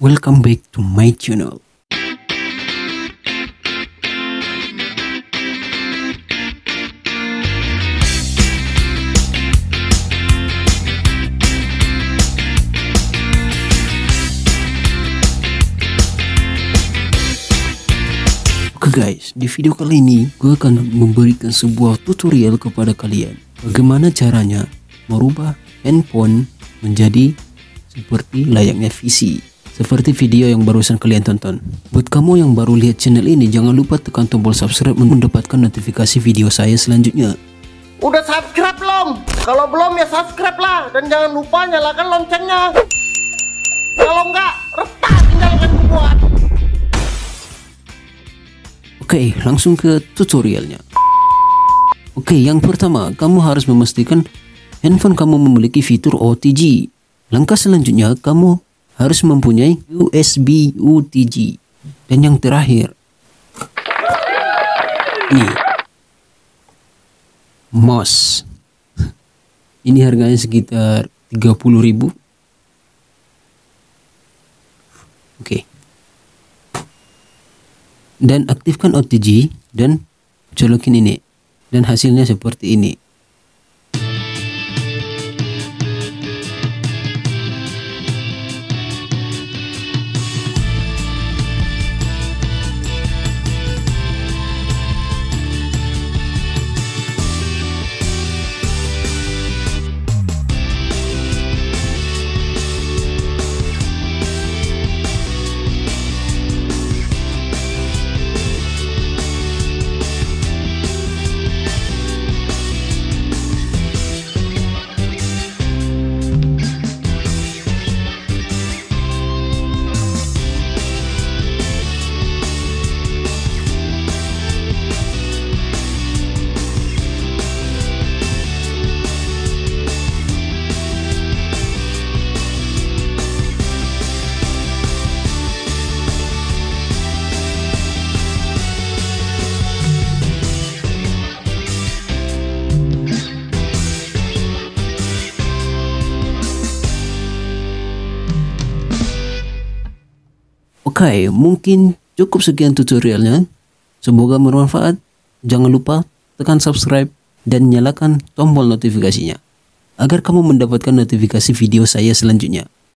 Welcome back to my channel. Oke guys, di video kali ini gue akan memberikan sebuah tutorial kepada kalian bagaimana caranya merubah handphone menjadi seperti layaknya PC, seperti video yang barusan kalian tonton. Buat kamu yang baru lihat channel ini, jangan lupa tekan tombol subscribe untuk mendapatkan notifikasi video saya selanjutnya. Udah subscribe belum? Kalau belum ya subscribe lah, dan jangan lupa nyalakan loncengnya. Kalau enggak, retak tinggalkan buat. Oke, langsung ke tutorialnya. Oke, yang pertama, kamu harus memastikan handphone kamu memiliki fitur OTG. Langkah selanjutnya, kamu harus mempunyai USB OTG. Dan yang terakhir, ini mouse. Ini harganya sekitar 30.000. Oke. Dan aktifkan OTG dan colokin ini, dan hasilnya seperti ini. Oke, mungkin cukup sekian tutorialnya. Semoga bermanfaat. Jangan lupa tekan subscribe dan nyalakan tombol notifikasinya agar kamu mendapatkan notifikasi video saya selanjutnya.